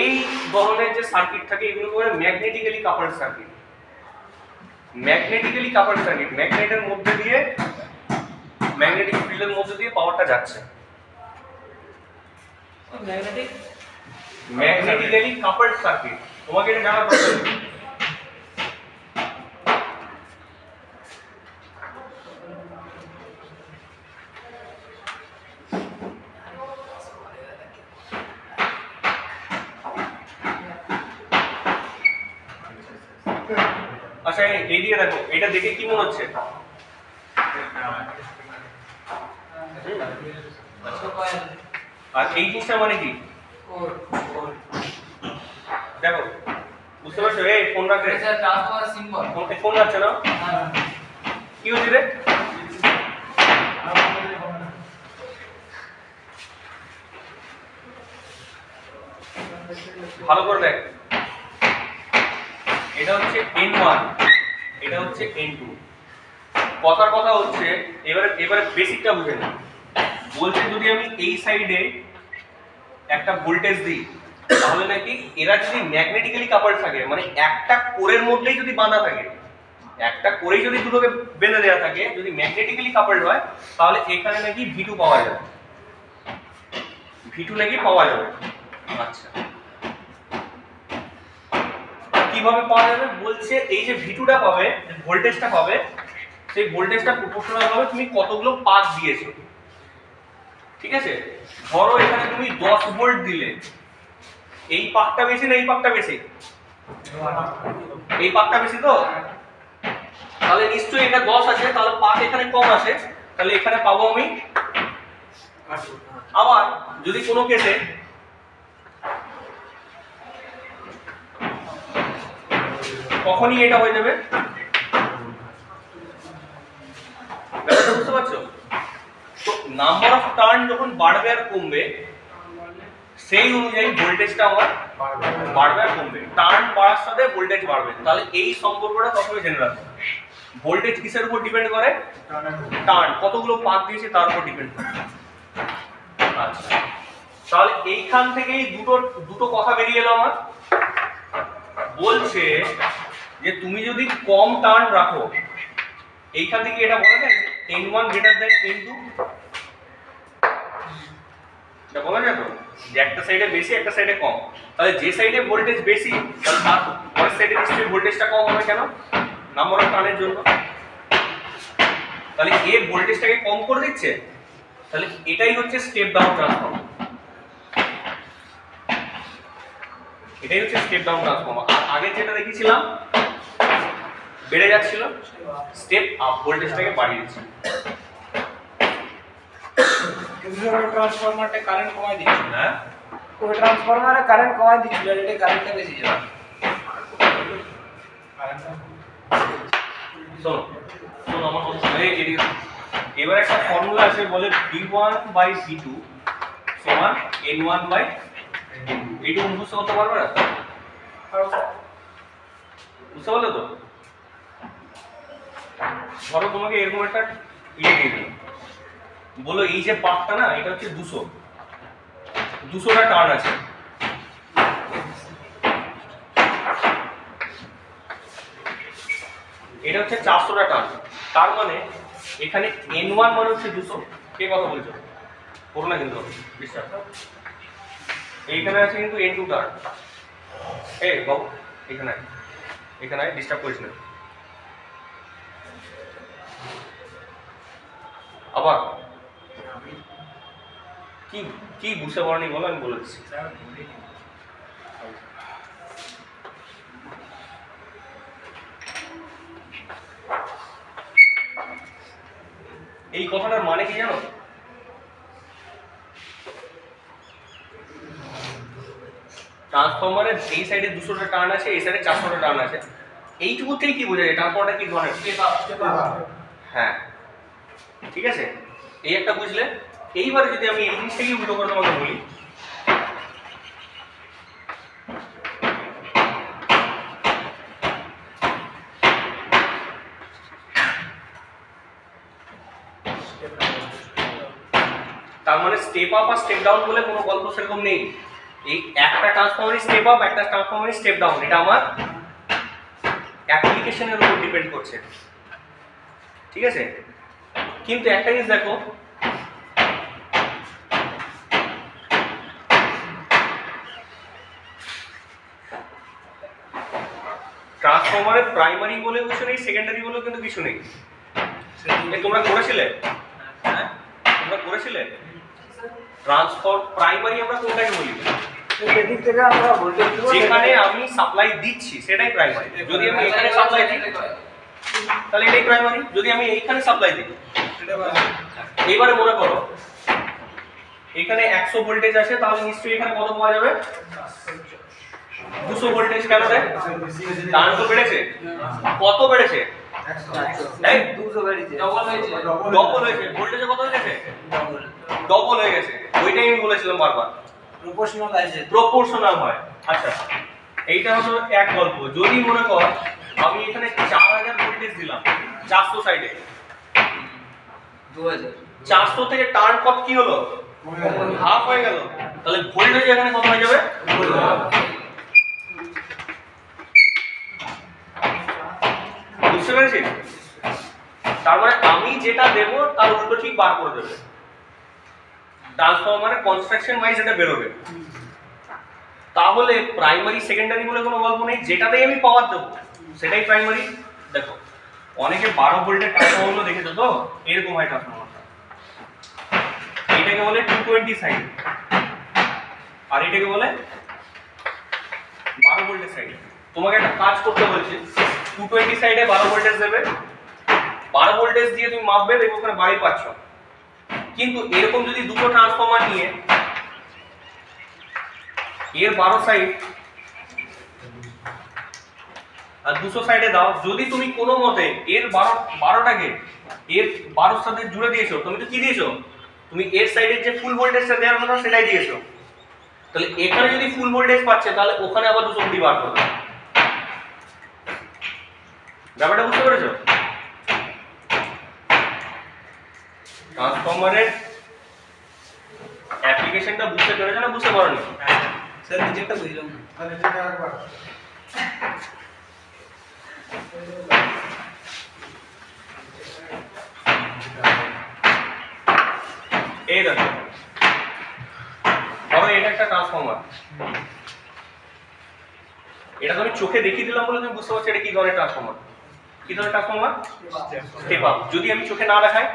এই ধরনের যে সার্কিট থাকে এগুলোকে বলে magnetically coupled circuit. Magnetically coupled circuit, ম্যাগনেটের মধ্যে দিয়ে ম্যাগনেটিক ফিল্ডের মধ্যে দিয়ে পাওয়ারটা যাচ্ছে। ম্যাগনেটিক্যালি কাপলড সার্কিট, তোমাকে এটা জানার দরকার নেই। আচ্ছা এইদিকে দেখো, এটা দেখে কি মনে হচ্ছে? আর এই জিনিসটা মানে কি দেখো, বুঝতে পারছো? এই ফোন রাখছে, ফোন রাখছে না, কি হচ্ছে রে? ভালো করে দেখ, এটা হচ্ছে N1, এটা হচ্ছে N2। কথার কথা হচ্ছে এবারে বেসিকটা বুঝে না। বলছে যদি আমি এই সাইডে একটা ভোল্টেজ দিই তাহলে নাকি এরা যদি ম্যাগনেটিক্যালি কাপলড থাকে, মানে একটা কোরের মধ্যেই যদি বাঁধা থাকে, একটা কোরেই যদি দুটোকে বেঁধে দেওয়া থাকে, যদি ম্যাগনেটিক্যালি কাপলড হয় তাহলে এখানে নাকি V2 পাওয়া যাবে, V2 নাকি পাওয়া যাবে। আচ্ছা কিভাবে পাওয়া যাবে? বলছে এই যে V2টা পাবে, ভোল্টেজটা পাবে, সেই ভোল্টেজটা প্রপোর্শনাল হবে তুমি কতগুলো পাক দিয়েছো। ঠিক আছে, ধরো এখানে তুমি 10 ভোল্ট দিলে, এই পাকটা বেশি না এই পাকটা বেশি? এই পাকটা বেশি তো, তাহলে নিশ্চয়ই এটা 10 আছে, তাহলে পাক এখানে কম আছে, তাহলে এখানে পাবো আমি। আবার যদি কোনো কেসে কখনই এটা হয়ে যাবে, বুঝতে পারছো? তো নাম্বার অফ টার্ন যখন বাড়বে আর কমবে সেই অনুযায়ী ভোল্টেজটা আমার বাড়বে আর কমবে। টার্ন বাড়ার সাথে ভোল্টেজ বাড়বে, তাহলে এই সম্পর্কটা সবসময় জেনে রাখবে। ভোল্টেজ কিসের উপর ডিপেন্ড করে? টার্ন, কতগুলো পাক দিয়েছে তার উপর ডিপেন্ড করে। আচ্ছা তাহলে এইখান থেকেই দুটো কথা বেরিয়ে এলো আমার। বলছে যে তুমি যদি কম টার্ন রাখো, এইখান থেকে এটা বলা যায় N1 greater than N2, এটা বলা যায় তো যে একটা সাইডে বেশি একটা সাইডে কম, তাহলে যে সাইডে ভোল্টেজ বেশি তাহলে তার পরের সাইডে নিশ্চয়ই ভোল্টেজটা কম হবে। কেন? নাম্বার অফ টার্নের জন্য। তাহলে এ ভোল্টেজটাকে কম করে দিচ্ছে, তাহলে এটাই হচ্ছে স্টেপ ডাউন ট্রান্সফর্মার। এটাই হচ্ছে স্টেপ ডাউন ট্রান্সফর্মার। আর আগে যেটা দেখেছিলাম বেড়ে যাচ্ছিল, স্টেপ আপ ভোল্টেজটাকে বাড়িয়ে দিচ্ছে। ট্রান্সফরমারটা কারেন্ট কমাই দিচ্ছে। হ্যাঁ, ওই ট্রান্সফরমারে কারেন্ট কমাই দিচ্ছিল, এটা কারেন্টটা বেশি যাবে। শোনো শোনো আমার কথা শোনো। এবার একটা ফর্মুলা আছে, বলে V1/V2 সমান N1/N2। এইটুকু মুখস্থ করতে পারবে না? বুঝতে পারলে তো? ধরো তোমাকে এরকম একটা ইয়ে দিয়ে দিল, বলো এই যে পাকটা না এটা হচ্ছে 200টা টার্ন আছে। এটা হচ্ছে 400টা টার্ন। তার মানে এখানে N1 মানে হচ্ছে 200। কে কথা বলছো? করো না কিন্তু বিশ্বাস। এইখানে আছে কিন্তু N2 টার্ন। এই বাবু এখানে ডিস্টার্ব করিস না। আবার কি বুঝতে পারনি বলো, আমি বলে দিচ্ছি। এই কথাটার মানে কি জানো? ট্রান্সফরমারের এই সাইডে 200টা টার্ন আছে, এই সাইডে 400টা টার্ন আছে। এইটুকু থেকে কি বোঝা যায় ট্রান্সফরমারটা কি ধরনের? হ্যাঁ ঠিক আছে, এই একটা বুঝলে। এইবারে যদি আমি এই জিনিসটাকে উল্টো করে তোমাকে বলি, তার মানে স্টেপ আপ আর স্টেপ ডাউন বলে কোনো গল্প সেরকম নেই। এই একটা ট্রান্সফরমারই স্টেপ আপ, একটা ট্রান্সফরমারই স্টেপ ডাউন। এটা আমার অ্যাপ্লিকেশনের উপর ডিপেন্ড করছে। ঠিক আছে, কিন্তু একটা জিনিস দেখো, ট্রান্সফরমারে প্রাইমারি বলে কিছু নেই, সেকেন্ডারি বলেও কিন্তু কিছু নেই। তোমরা করেছিলে? হ্যাঁ তোমরা করেছিলে? ট্রান্সফর প্রাইমারি আমরা কোনটাকে বলি? এদিক থেকে আমরা ভোল্টেজ দেব, যেখানে আমি সাপ্লাই দিচ্ছি সেটাই প্রাইমারি। যদি আমি এখানে সাপ্লাই দিই তাহলে এটাই প্রাইমারি, যদি আমি এইখানে সাপ্লাই দিই। এবারে মনে করো এখানে 100 ভোল্টেজ আছে, তাহলে নিশ্চয়ই এখানে কত পাওয়া যাবে? 200 ভোল্টেজ। কেন রে? টার্ন তো বেড়েছে। কত বেড়েছে? 200 বেরিয়েছে, ডবল হয়েছে। ভোল্টেজে কত হয়ে গেছে? ডবল হয়ে গেছে। ওইটাই আমি বলেছিলাম বারবার, প্রপোর্শনাল আছে, প্রপোর্শনাল হয়। আচ্ছা এইটা হলো এক গল্প। যদি মনে কর আমি এখানে 4000 ভোল্টেজ দিলাম 400 সাইডে, 2000 400 থেকে টার্ন কত কি হলো? হাফ হয়ে গেল। তাহলে ভোল্টেজ এখানে কত হয়ে যাবে? বুঝতে পেরেছিস? তার মানে আমি যেটা দেব তার উল্টো ঠিক বার করে দেবে। ট্রান্সফরমারে কনস্ট্রাকশন ওয়াইজ এটা বেরোবে। তাহলে প্রাইমারি সেকেন্ডারি বলে কোনো গল্প নেই, যেটাতেই আমি পাওয়ার দেবো সেটাই প্রাইমারি। দেখো অনেকে 12 ভোল্টের ট্রান্সফরমার দেখেছো তো, এরকম হয় ট্রান্সফরমারটা। এটাকে বলে 220 সাইড, আর এটাকে বলে 12 ভোল্টের সাইড। তোমাকে একটা কাজ করতে বলছি, 220 সাইডে 12 ভোল্টেজ দেবে, 12 ভোল্টেজ দিয়ে তুমি মাপবে, দেখো ওখানে বাড়ি পাচ্ছ। কিন্তু এরকম যদি দুটো ট্রান্সফরমার নিয়ে এর 12 সাইড আর 200 সাইডে দাও, যদি তুমি কোনো মতে এর 12টাকে এর 12 সাথে জুড়ে দিয়েছো, তুমি তো কি দিয়েছো? তুমি এর সাইডের যে ফুল ভোল্টেজটা দেওয়ার কথা সেটাই দিয়েছো। তাহলে এখানে যদি ফুল ভোল্টেজ পাচ্ছে, তাহলে ওখানে আবার 220 বার করবে। ব্যাপারটা বুঝতে পেরেছো? ট্রান্সফরমারের অ্যাপ্লিকেশনটা বুঝতে পেরেছো না বুঝতে পারোনি? স্যার নিচেরটা বুঝলাম না। এই দেখো, ধরো এটা একটা ট্রান্সফরমার, এটা আমি চোখে দেখিয়ে দিলাম বলে তুমি বুঝতে পারছো এটা কি ধরনের ট্রান্সফরমার। কি ধরনের ট্রান্সফরমার? Step up. যদি আমি চোখে না দেখাই,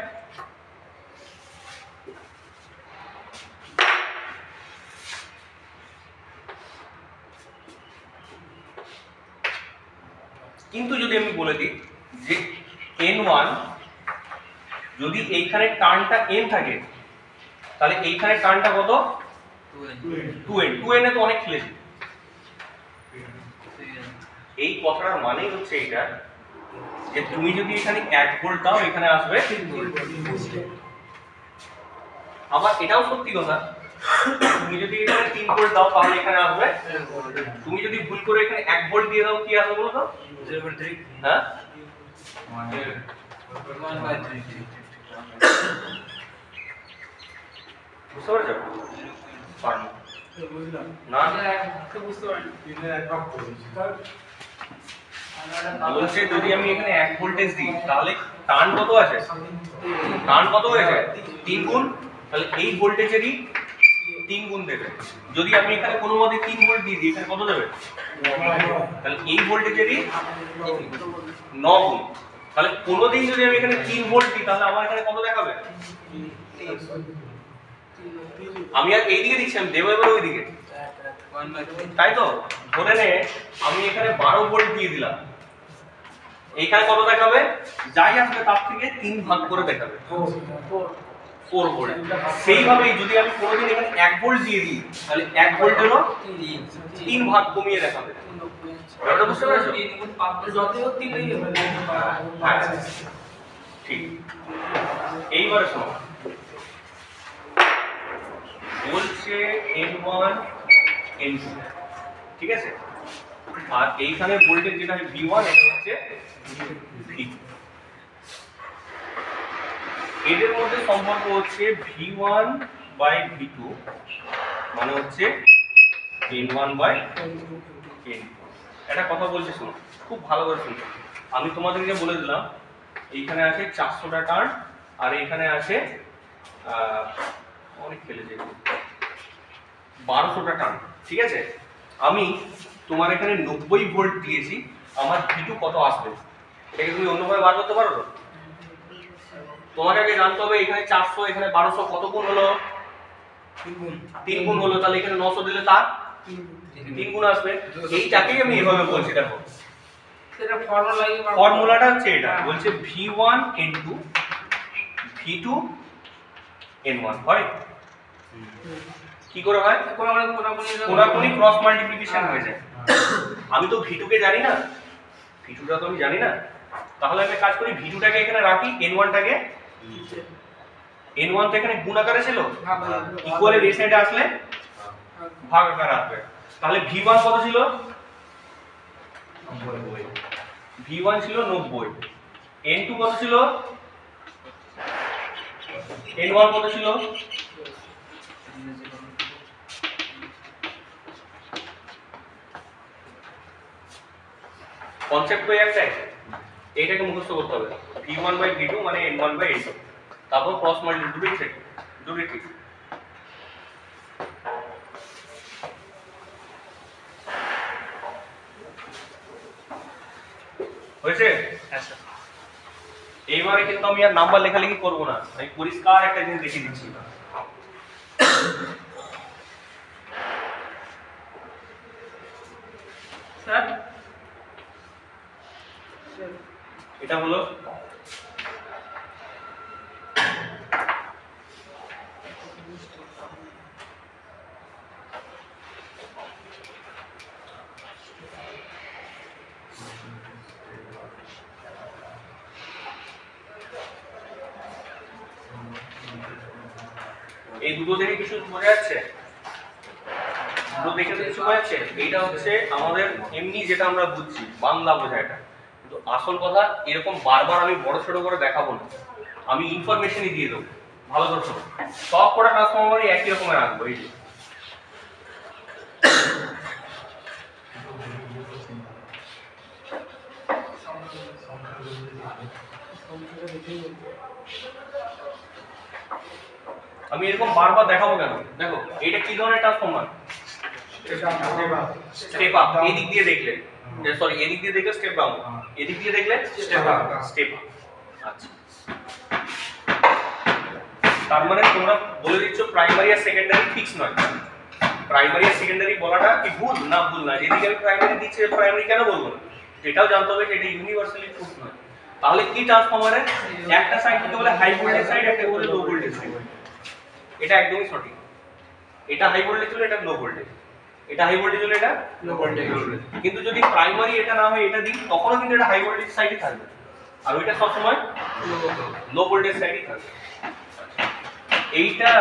কিন্তু যদি আমি বলে দিই যে N1, যদি এইখানে টার্নটা N থাকে, তাহলে এইখানে টার্নটা কত? 2N। 2N এ তো অনেক খেলেছি। এই কথাটার মানেই হচ্ছে এটা যে তুমি যদি এখানে 1 ভোল্ট দাও, এখানে আসবে 3 ভোল্ট। আবার এটাও সত্যি কথা, তুমি যদি এখানে 3 ভোল্ট দাও তাহলে এখানে আসবে। তুমি যদি ভুল করে এখানে 1 ভোল্ট দিয়ে দাও, কি আসবে বলো তো? 0.3। হ্যাঁ 1/3। বুঝতে পারছো? পারবো না, বুঝতে পারিনি। বলছে যদি আমি এখানে 1 ভোল্টেজ দিই তাহলে টার্ন কত আছে? টার্ন কত হয়েছে? 3 গুণ। তাহলে এই ভোল্টেজেরই 3 গুণ দেবে। যদি আমি এখানে কোনো মতে 3 ভোল্ট দিয়ে দিই, এখানে কত দেবে? তাহলে এই ভোল্টেজেরই 9 গুণ। তাহলে কোনোদিন যদি আমি এখানে 3 ভোল্ট দিই, তাহলে আমার এখানে কত দেখাবে? আমি আর এই দিকে দিচ্ছি, আমি দেবো এবার ওই দিকে, তাই তো? ধরে নে আমি এখানে 12 ভোল্ট দিয়ে দিলাম, এইখানে কত দেখাবে? যাই আসবে তার থেকে 3 ভাগ করে দেখাবে, 4 ভোল্ট। সেইভাবেই যদি আমি কোনোদিন এখানে 1 ভোল্ট দিয়ে দিই, তাহলে 1 ভোল্টেরও 3 ভাগ কমিয়ে দেখাবে। ব্যাপারটা বুঝতে পেরেছো? হ্যাঁ, ঠিক। এইবারে শোনো, বলছে N1 N2, ঠিক আছে? আর এইখানে ভোল্টেজ যেটা V1, এটা হচ্ছে V2। এদের মধ্যে সম্পর্ক হচ্ছে V1 বাই V2 মানে হচ্ছে N1 বাই N2। একটা কথা বলছি শোনো, খুব ভালো করে শুনো। আমি তোমাদেরকে বলে দিলাম এইখানে আছে 400টা টার্ন আর এখানে আছে অনেক ফেলেছে 1200টা টান, ঠিক আছে। আমি তোমার এখানে 90 ভোল্ট দিয়েছি, আমার V2 কত আসবে এটাকে তুমি অন্যভাবে বার করতে পারো? তোমাকে আগে জানতে হবে এখানে 400 এখানে 1200 কত গুণ হলো? 3 গুণ হলো। তাহলে এখানে 900 দিলে তার 3 গুণ আসবে। এইটাকেই আমি এভাবে বলছি, দেখো সেটা ফর্মুলাটা হচ্ছে এটা, বলছে V1 N2 V2 N1 হয়। কি করে হয়? কোনাকুনি ক্রস মাল্টিপ্লিকেশন হয়ে যায়। আমি তো V2 কে জানি না, V2টা তো আমি জানি না। তাহলে আমি কাজ করি V2টাকে এখানে রাখি, N1 টাকে N1 তো এখানে গুণ আকারে ছিল, ইকুয়ালের এই সাইডে আসলে ভাগ আকারে আসবে। তাহলে V1 কত ছিল? V1 ছিল 90। N2 কত ছিল? N1 কত ছিল? কনসেপ্ট তো একটাই, এইটাকে মুখস্থ করতে হবে। V1/V2 মানে N1/N2, তারপর ক্রস মাল্টিপ্লিকেশন দুটোই ঠিক। হয়েছে? এইবারে কিন্তু আমি আর নাম্বার লেখালেখি করব না, আমি পরিষ্কার একটা জিনিস দেখিয়ে দিচ্ছি। স্যার এটা হলো এই দুটো দেখে কিছু বোঝা যাচ্ছে? দুটো দেখে কিছু বোঝা যাচ্ছে? এইটা হচ্ছে আমাদের এমনি যেটা আমরা বুঝছি বাংলা বোঝা এটা, কিন্তু আসল কথা এরকম বারবার আমি বড় ছোট করে দেখাবো না, আমি ইনফরমেশনই দিয়ে দেবো। ভালো করে শোনো, সব কটা ট্রান্সফরমারই একই রকমের রাখবো। এই যে আমি এরকম বারবার দেখাবো কেন? দেখো এটা কি ধরনের ট্রান্সফরমার? Step up. এই দিক দিয়ে দেখলে, সরি এই দিক দিয়ে দেখলে স্টেপ ডাউন, এই দিক দিয়ে দেখলে স্টেপ আপ। Step up. আচ্ছা, তার মানে তোমরা বলে দিচ্ছ প্রাইমারি আর সেকেন্ডারি ফিক্স নয়। প্রাইমারি আর সেকেন্ডারি বলাটা কি ভুল? না, ভুল না। যেদিকে আমি প্রাইমারি দিচ্ছি প্রাইমারি কেন বলবো না? এটাও জানতে হবে যে এটা ইউনিভার্সালি ট্রুথ নয়। তাহলে কি ট্রান্সফরমারের একটা সাইড থেকে বলে হাই ভোল্টেজ সাইড, একটা বলে লো ভোল্টেজ সাইড, এটা একদমই সঠিক। এটা হাই ভোল্টেজ হলে এটা লো ভোল্টেজ, এটা হাই ভোল্টেজ হলে এটা লো ভোল্টেজ। কিন্তু যদি প্রাইমারি এটা না হয় এটা দিই, তখনও কিন্তু এটা হাই ভোল্টেজ সাইডে থাকবে, আর ওইটা সবসময় লো ভোল্টেজ সাইডে থাকবে। এইটা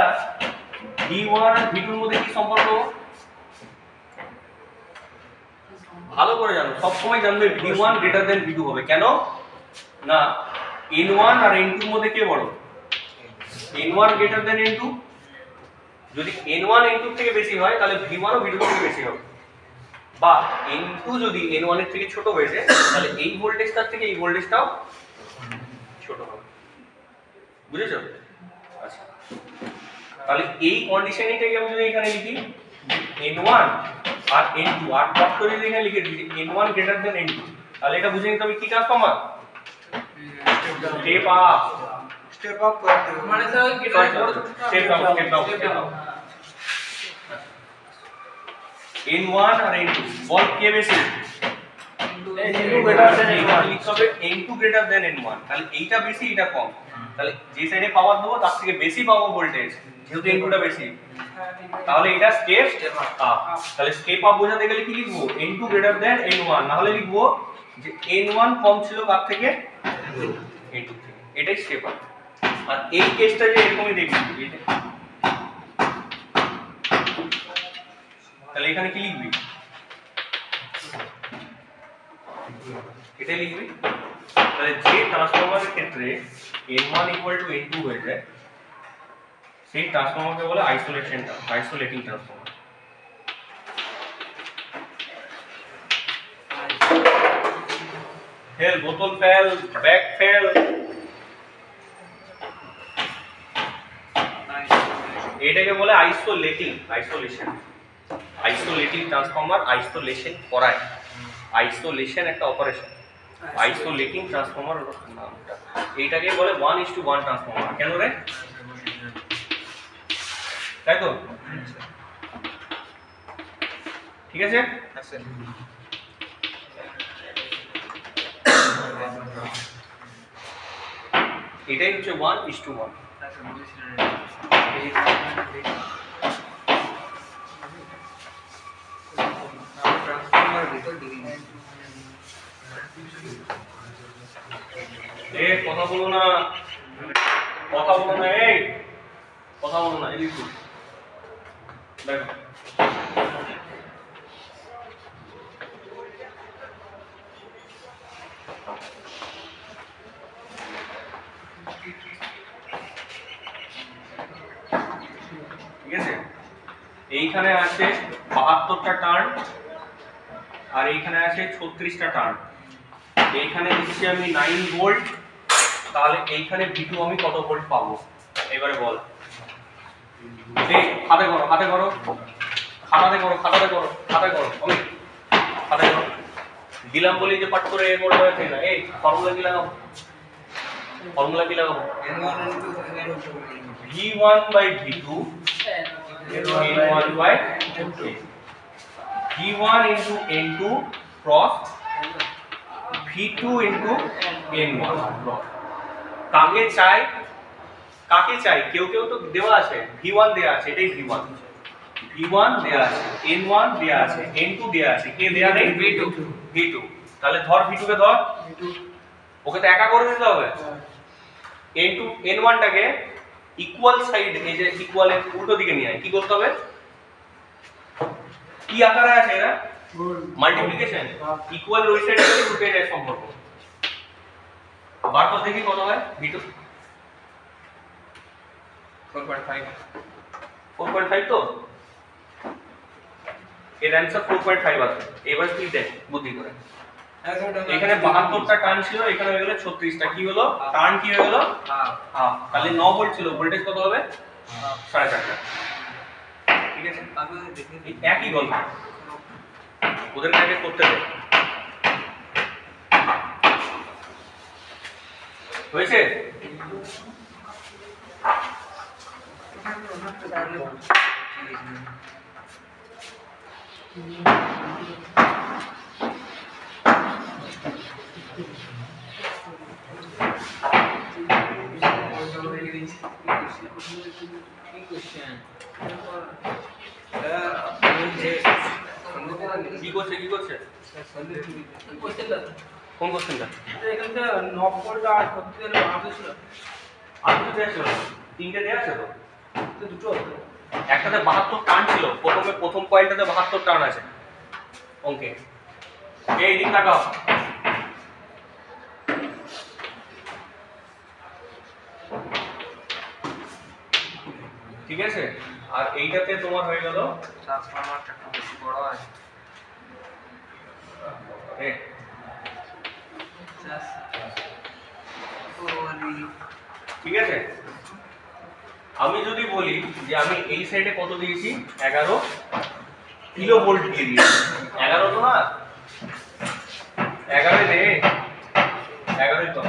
V1 আর V2 এর মধ্যে কি সম্পর্ক? ভালো করে জানো, সবসময় জানবে V1 গ্রেটার দেন V2 হবে। কেন না? N1 আর N2 এর মধ্যে কে বড়? N1 greater than N2। যদি N1 N2 থেকে বেশি হয় তাহলে V1 ও V2 থেকে বেশি হবে, বা N2 যদি N1 এর থেকে ছোট হয়েছে তাহলে এই ভোল্টেজটার থেকে এই ভোল্টেজটাও ছোট হবে। বুঝেছো? আচ্ছা, তাহলে এই কন্ডিশনটাকে আমি যদি এখানে লিখি N1 আর N2 আর ডট করে যদি এখানে লিখে দিই N1 গ্রেটার দেন N2, তাহলে এটা বুঝে নিতে হবে কি transformer? Step up. Step up করতে হবে, মানে sir step down, step down, step down. N1 আর N2 বল কে বেশি? N2 greater than N1। লিখতে হবে N2 গ্রেটার দেন N1। তাহলে এইটা বেশি এটা কম, তাহলে যে সাইডে পাওয়ার দেবো তার থেকে বেশি পাবো ভোল্টেজ, যেহেতু N2টা বেশি। তাহলে এটা স্টেপ আপ। তাহলে স্টেপ আপ বোঝাতে গেলে কি লিখবো? N2 গ্রেটার দেন N1, না হলে লিখবো যে N1 কম ছিল কার থেকে? N2 থেকে। এটাই স্টেপ আপ। আর এই কেসটা যে এরকমই দেখবি, তাহলে এখানে কি লিখবি? এটা লিখবি। তাহলে যে ট্রান্সফরমারের ক্ষেত্রে N1 = N2 হয়ে যায় সেই ট্রান্সফরমারকে বলে আইসোলেটিং ট্রান্সফরমার। ফেল, বোতল ফেল, ব্যাগ ফেল। এটাকে বলে আইসোলেশন ট্রান্সফর্মার আইসোলেশন করায়। আইসোলেশন একটা অপারেশন, আইসোলেটিং ট্রান্সফর্মার নামটা। এইটাকে বলে 1:1 ট্রান্সফর্মার। কেন রে? তাই তো? ঠিক আছে। এটাই হচ্ছে 1:1। কথা বলো না, এই কথা বলো না, এদিকে দেখো। ঠিক আছে, এইখানে আছে 72টা টার্ন আর এইখানে আছে 36টা টার্ন। এইখানে দিচ্ছি আমি 9 ভোল্ট, তাহলে এইখানে V2 আমি কত ভোল্ট পাবো এবারে বল। এই হাতে করো খাতাতে করো আমি খাতাতে করো। দিলাম বলি যে পাঠ করে মোড় হয়ে থাকে না। এই ফর্মুলা কি লাগাবো? V1/V2 N1/N2 V1 into N2 cross V2 into N1 cross। কাকে চাই? কেউ তো দেওয়া আছে, V1 দেওয়া আছে, এটাই V1 দেওয়া আছে, N1 দেওয়া আছে, N2 দেওয়া আছে, কে দেওয়া নেই? V2। তাহলে ধর V2 কে ধর, ওকে তো একা করে দিতে হবে। N2 N1 টাকে ইকুয়াল সাইড, এই যে ইকুয়ালের উল্টো দিকে নিয়ে আয়। কি করতে হবে? কি আকারে আছে এরা? মাল্টিপ্লিকেশন। ইকুয়াল ওই সাইড থেকে রুটে যায় সম্পর্ক। বার করে দেখি কত হয় V2। 4.5 তো এর অ্যানসার 4.5 আছে। এবার তুই দেখ বুদ্ধি করে। এখানে 72টা টার্ন ছিল, এখানে হয়ে গেল 36টা। কি হলো? টার্ন কি হয়ে গেল? হাফ। তাহলে 9 ভোল্ট ছিল, ভোল্টেজ কত হবে? 4.5টা। ঠিক আছে, একই গল্প, ওদের কাছে করতে দে। হয়েছে? কি করছে? কোন কোশ্চেনটা? এখানে 9 ভোল্ট আর 36 এর আগে ছিল। আর দুটো দেয়া ছিল, তিনটে দেয়া আছে তো দুটো। একটাতে 72 টার্ন ছিল, প্রথম কয়েলটাতে 72 টার্ন আছে অঙ্কে। এই দিক লাগাও। ঠিক আছে, আর এইটাতে তোমার হয়ে গেল ট্রান্সফরমারটা একটু বেশি বড় আছে। ঠিক আছে, আমি যদি বলি যে আমি এই সাইডে কত দিয়েছি, 11 কিলো ভোল্ট দিয়ে দিয়েছি। 11 তো না, 11 দে, 11 তো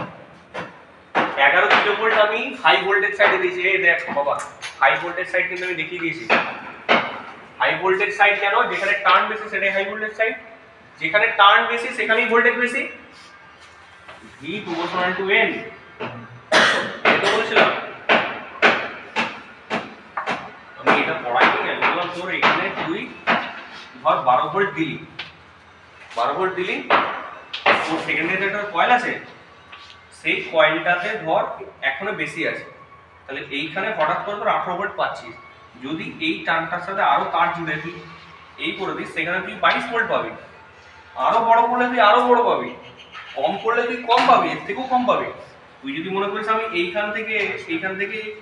11 কিলো ভোল্ট আমি হাই ভোল্টেজ সাইডে দিয়েছি। এই দেখ বাবা, হাই ভোল্টেজ সাইড কিন্তু আমি দেখিয়ে দিয়েছি। হাই ভোল্টেজ সাইড কেন? যেখানে টার্ন বেশি সেটাই হাই ভোল্টেজ সাইড, যেখানে টার্ন বেশি সেখানেই ভোল্টেজ বেশি। V proportional to N, এটা বলেছিলাম আমি। এটা পড়াইনি, আমি বললাম তোর এখানে তুই ধর 12 ভোল্ট দিলি, তোর সেকেন্ডারিতে একটা কয়েল আছে, সেই কয়েলটাতে ধর এখনো বেশি আছে, তাহলে এইখানে হঠাৎ করে তোর 18 ভোল্ট পাচ্ছিস। যদি এই টার্নটার সাথে আরো তার জুড়ে তুই এই করে দিস, সেখানে তুই 22 ভোল্ট পাবি। আরো বড় করলে তুই আরো বড় পাবি, কম করলে তুই কম পাবি, এর থেকেও কম পাবি। তুই যদি মনে করিস আমি এইখান থেকে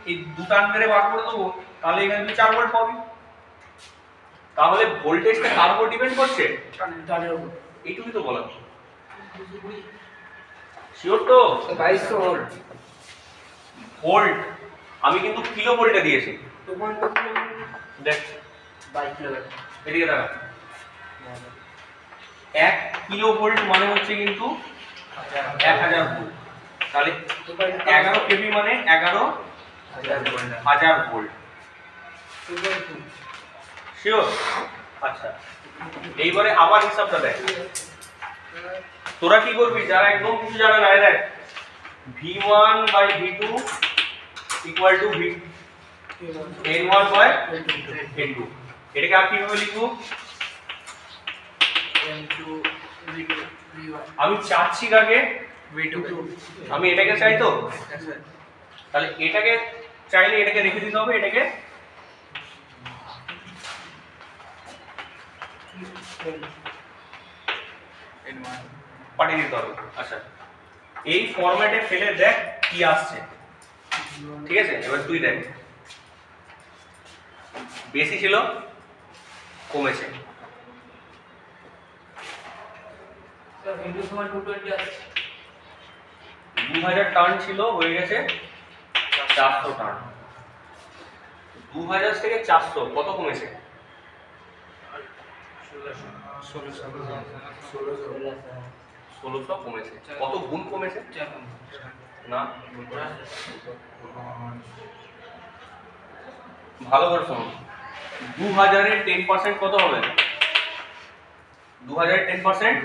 এই দু টার্ন মেরে বার করে দেবো, তাহলে এখানে তুই 4 ভোল্ট পাবি। তাহলে ভোল্টেজটা কার উপর ডিপেন্ড করছে? এইটুকুই তো বলা। শিওর তো? 2200 ভোল্ট। ভোল্ট আমি কিন্তু কিলো ভোল্টে দিয়েছি। 2.2 কিলোমিটার দেখ 22 কিলোমিটার এদিকে দেখা 1 কিলো ভোল্ট মানে হচ্ছে কিন্তু 1000 ভোল্ট। তাহলে 11 কেভি মানে 11000 ভোল্ট। শিওর? আচ্ছা, এইবারে আবার হিসাবটা দেখ। তোরা কি করবি যারা একদম কিছু জানে না, দেখ V1 by V2 equal to N1 by N2। এটাকে আর কিভাবে লিখবো? আমি চাচ্ছি কাকে? V2 আমি এটাকে চাই তো, তাহলে এটাকে চাইলে এটাকে রেখে দিতে হবে, এটাকে পাঠিয়ে দিতে হবে। আচ্ছা, এই ফরম্যাটে ফেলে দেখ কি আসছে। ঠিক আছে, এবার তুই দেখ বেশি ছিল কমেছে। স্যার V2 সমান 220 আসছে। 2000 টার্ন ছিল, হয়ে গেছে 400 টার্ন। 2000 থেকে 400 কত কমেছে? 1600 কমেছে। কত গুণ কমেছে? না, ভালো করে শোনো। 2000 এর 10% কত হবে? 2000 এর 10%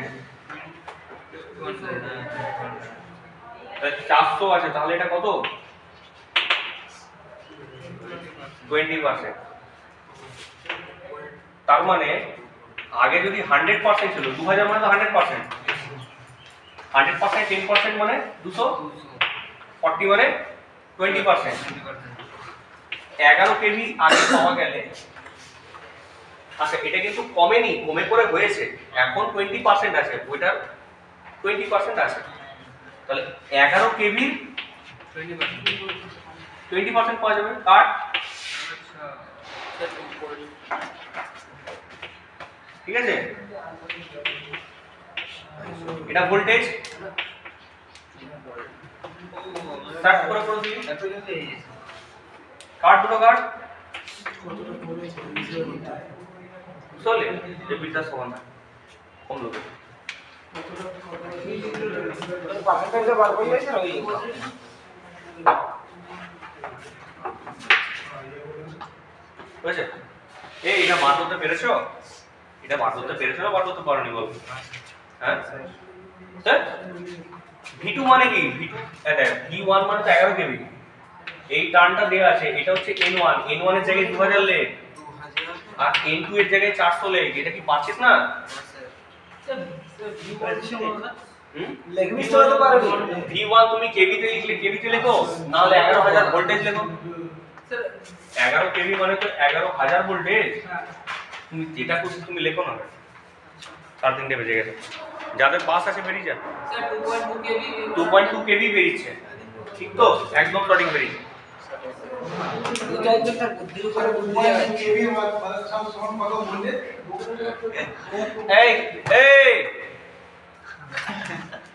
400 আছে, তাহলে এটা কত? 20%। তার মানে আগে যদি 100% ছিল, 2000 মানে তো 100%, 100% 10% মানে 200, 40 মানে 20%। 11 কেভি আগে পাওয়া গেলে, আচ্ছা এটা কিন্তু কমেনি, কমে করে হয়েছে, এখন 20% আছে, ওইটার 20% আছে। তাহলে 11 কেভি 20% পাওয়া যাবে। কাট। ঠিক আছে, এটা ভোল্টেজ স্টার্ট করে করে দিই। কাট দুটো কাট চলে যে বিটা সমান না কম লোকে পার্সেন্টেজে বার করে দিয়েছে ওই বুঝেছ? এটা বার করতে পেরেছো? এটা বার করতে পেরেছো না বার করতে পারোনি বল? হ্যাঁ স্যার, V2 মানে কি? এটা V1 মানে তো 11 কেভি। এই টার্নটা দেয়া আছে, এটা হচ্ছে N1, N1 এর জায়গায় 2000 লে, আর N2 এর জায়গায় 400 লে। এটা কি পাচ্ছিস না? লেখবি তো হতে পারবি। V1 তুমি কেভিতে লিখলে কেভিতে লেখো, না হলে 11000 ভোল্টেজ লেখো। স্যার 11 কেভি মানে তো 11000 ভোল্টেজ। তুমি যেটা খুশি তুমি লেখো না। 3:30 বেজে গেছে, যাদের পাস আছে বেরিয়ে যা। স্যার 2.2 কেভি 2.2 কেভি বেরিয়েছে, ঠিক তো? একদম সঠিক বেরিয়েছে। দুটো একদম তার বুদ্ধির উপরে বুদ্ধি আছে। কেভি মানে সব সমান কত বললে? এই এই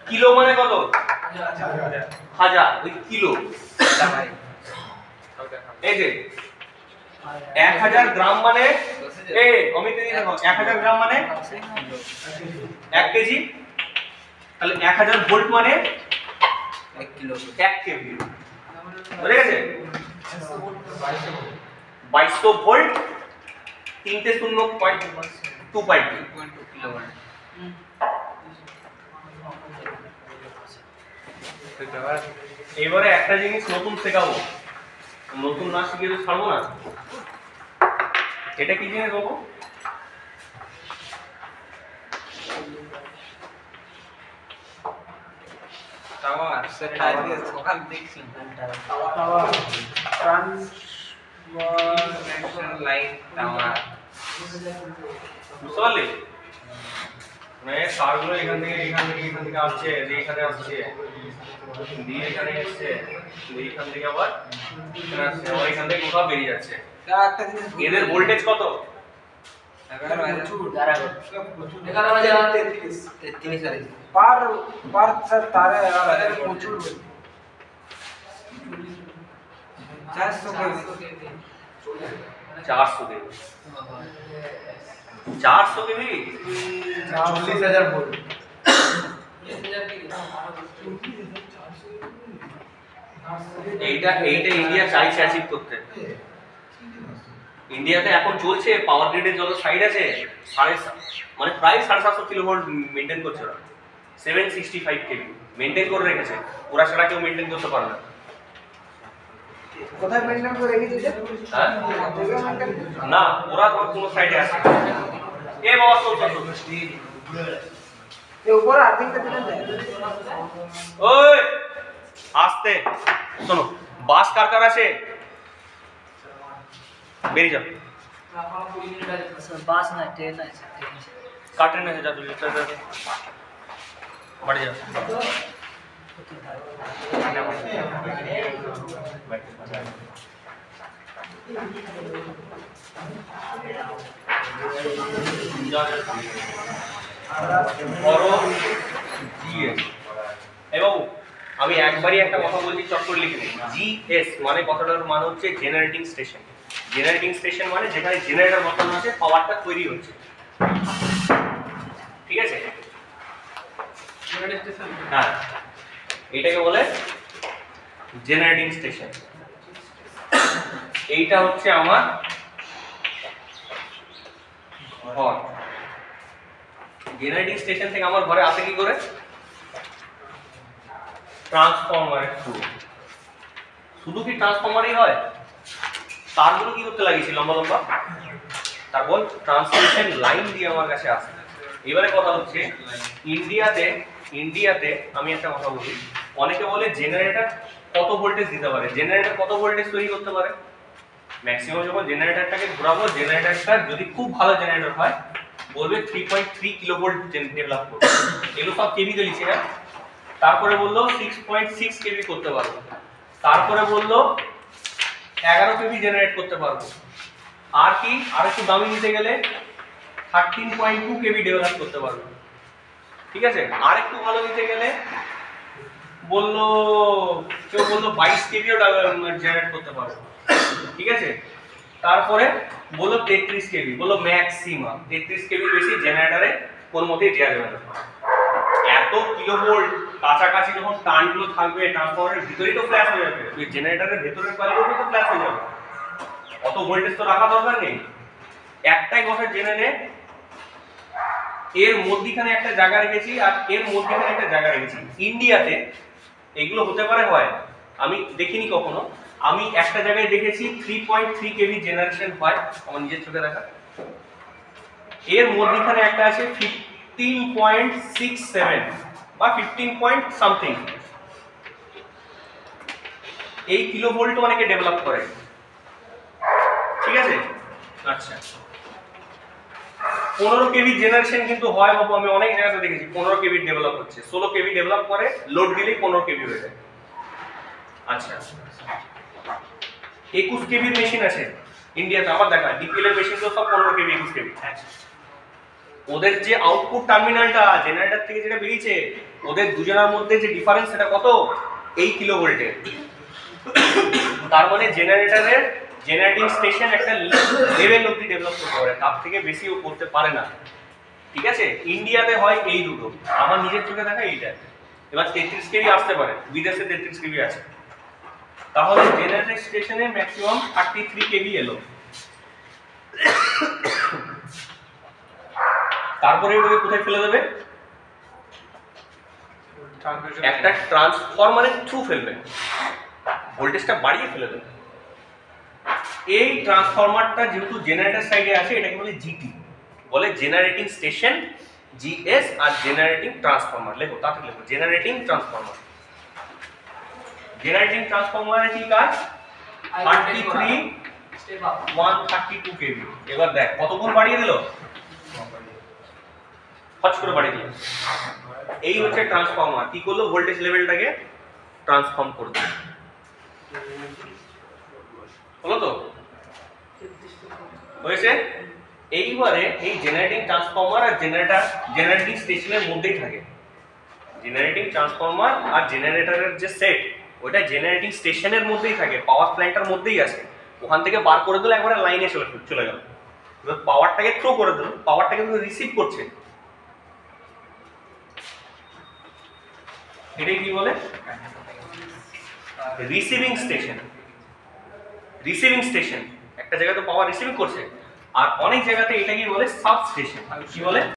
কিলো মানে কত? হাজার। ওই কিলো এই যে 1000 গ্রাম মানে অমিত দিদি দেখো 1000 গ্রাম মানে 1 কেজি। তাহলে 1000 ভোল্ট মানে 1 কিলো 1 কেভি। বুঝে গেছে? 2200 ভোল্ট 3.0.2.2 কিলোওয়াট। এবারে একটা জিনিস নতুন শেখাবো, নতুন না শিখে তো ছাড়বো না। এটা কি জিনিস বাবু? টাওয়ার স্যার আজকে সকাল দেখছিলাম টাওয়ার ট্রান্সফরমেশন লাইন টাওয়ার বুঝতে পারলি? মানে তারগুলো এখান থেকে আসছে, এখানে আসছে, দিয়ে এখানে এসছে, এখান থেকে আবার এখানে আসছে, আবার এখান থেকে কোথাও বেরিয়ে যাচ্ছে। একটা জিনিস এদের ভোল্টেজ কত? 11,033 পার স্যার তারে আর প্রচুর 400 কেজি 400 কেভি 400 কেভি 40,000 ভোল্ট। এইটা ইন্ডিয়া চাইছে অ্যাচিভ করতে। ইন্ডিয়াতে এখন চলছে পাওয়ার গ্রিডের যত সাইড আছে মানে প্রায় 750 কিলোভোল্ট মেনটেন করছে ওরা। 765 কেভি মেনটেন করে রেখেছে, ওরা ছাড়া কেউ মেনটেন করতে পারে না। কোথায় মেনটেন করে রেখেছে? হ্যাঁ না, ওরা তো কোন সাইডে আছে। এ বাবা এ উপর আর্থিংটা দিলে দেয়। ওই আস্তে শোনো, বাস কার কার আছে বেরিয়ে যাও। বাস না ট্রেন আছে, কাটেন আছে, যা তুই বাড়ি যাও। বাবু আমি একবারই একটা কথা বলছি, চক্কর লিখে নিন। জিএস মানে কথাটার মানে হচ্ছে জেনারেটিং স্টেশন। জেনারেটিং স্টেশন মানে যেখানে জেনারেটর বসানো আছে, পাওয়ারটা তৈরি হচ্ছে, ঠিক আছে? হ্যাঁ, এটাকে বলে জেনারেটিং স্টেশন। এইটা হচ্ছে আমার ঘর। জেনারেটিং স্টেশন থেকে আমার ঘরে আসে কি করে? ট্রান্সফরমারের থ্রু। শুধু কি ট্রান্সফরমারই হয়? তারগুলো কি করতে লাগিয়েছি লম্বা লম্বা, তারপর ট্রান্সমিশন লাইন দিয়ে আমার কাছে আসে। এবারে কথা হচ্ছে ইন্ডিয়াতে আমি একটা কথা বলি, অনেকে বলে জেনারেটর কত ভোল্টেজ দিতে পারে, জেনারেটর কত ভোল্টেজ তৈরি করতে পারে। ম্যাক্সিমাম যখন জেনারেটরটাকে ঘোরাবো, জেনারেটরটা যদি খুব ভালো জেনারেটর হয় বলবে 3.3 কিলোভোল্ট ডেভেলপ করবে। এগুলো সব কেভি তে লিখছে না। তারপরে বললো 6.6 কেভি করতে পারবো, তারপরে বললো 11 কেভি জেনারেট করতে পারবো, আর কি আর একটু দামি নিতে গেলে 13.2 কেভি ডেভেলপ করতে পারবো, ঠিক আছে? আর একটু ভালো নিতে গেলে বললো কেউ বললো 22 কেভিও জেনারেট করতে পারবো, ঠিক আছে? তারপরে বললো 33 কেভি, বললো ম্যাক্সিমাম 33 কেভি বেশি জেনারেটরে কোন মতেই দেওয়া যাবে না। এত কিলোভোল্ট কাছাকাছি যখন টার্নগুলো থাকবে, ট্রান্সফরমারের ভিতরেই তো ফ্ল্যাশ হয়ে যাবে, ওই জেনারেটরের ভেতরের কয়েলগুলো তো ফ্ল্যাশ হয়ে যাবে। অত ভোল্টেজ তো রাখা দরকার নেই। একটাই কথা জেনে নে, এর মধ্যখানে একটা জায়গা রেখেছি আর এর মধ্যখানে একটা জায়গা রেখেছি। ইন্ডিয়াতে এগুলো হতে পারে, হয় আমি দেখিনি কখনো। আমি একটা জায়গায় দেখেছি 3.3 কেভি জেনারেশন হয়, আমার নিজের চোখে দেখা। এর মধ্যখানে একটা আছে 15.67 বা 15 পয়েন্ট সামথিং, এই কিলোভোল্ট অনেকে ডেভেলপ করে, ঠিক আছে? আচ্ছা, 15 কেভি জেনারেশন কিন্তু হয় বাবু, আমি অনেক জায়গাতে দেখেছি 15 কেভি ডেভেলপ হচ্ছে, 16 কেভি ডেভেলপ করে, লোড দিলেই 15 কেভি হয়ে যায়। আচ্ছা, 21 কেভির মেশিন আছে ইন্ডিয়াতে, আমার দেখা ডিপিএল এর মেশিন তো সব 15 কেভি 21 কেভি। ওদের যে আউটপুট টার্মিনালটা জেনারেটর থেকে যেটা বেরিয়েছে, ওদের দুজনের মধ্যে যে ডিফারেন্স সেটা কত? 8 কিলোভোল্টে। তার মানে জেনারেটরের জেনারেটিং স্টেশন একটা লেভেল অবধি ডেভেলপ করতে পারে, তার থেকে বেশিও করতে পারে না, ঠিক আছে? ইন্ডিয়াতে হয় এই দুটো, আমার নিজের চোখে দেখা এইটা। এবার 33 কেভি আসতে পারে, বিদেশে 33 কেভি আছে, তাহলে জেনারেটর স্টেশনে ম্যাক্সিমাম 33 কেভি এলো। তারপরে এটাকে কোথায় ফেলে দেবে? একটা ট্রান্সফরমারের থ্রু ফেলবে, ভোল্টেজটা বাড়িয়ে ফেলে দেবে। এই ট্রান্সফরমারটা যেহেতু জেনারেটর সাইডে আছে, এটাকে বলে জিটি, বলে জেনারেটিং স্টেশন, জিএস, আর জেনারেটিং ট্রান্সফরমার। লেখো, তাড়াতাড়ি লেখো, জেনারেটিং ট্রান্সফরমার। জেনারেটিং ট্রান্সফরমারের কি কাজ? 132 কেভি। এবার দেখ কত গুণ বাড়িয়ে দিল, ফট করে বাড়িয়ে দিল। এই হচ্ছে ট্রান্সফরমার। কি করলো? ভোল্টেজ লেভেলটাকে ট্রান্সফর্ম করে দিল। হলো তো? হয়েছে? এইবারে এই জেনারেটিং ট্রান্সফরমার আর জেনারেটিং স্টেশনের মধ্যেই থাকে। জেনারেটিং ট্রান্সফরমার আর জেনারেটরের যে সেট, ওটা জেনারেটিং স্টেশনের মধ্যেই থাকে, পাওয়ার প্ল্যান্টের মধ্যেই আছে। ওখান থেকে বার করে দিলে একবারে লাইনে চলে গেল। এবার পাওয়ারটাকে থ্রো করে দিল, পাওয়ারটা কিন্তু রিসিভ করছে, এটাই কি বলে রিসিভিং স্টেশন। রিসিভিং স্টেশন একটা জায়গায় তো পাওয়ার রিসিভিং করছে, আর অনেক জায়গাতে এটা কি বলে সাব স্টেশন। কি বলে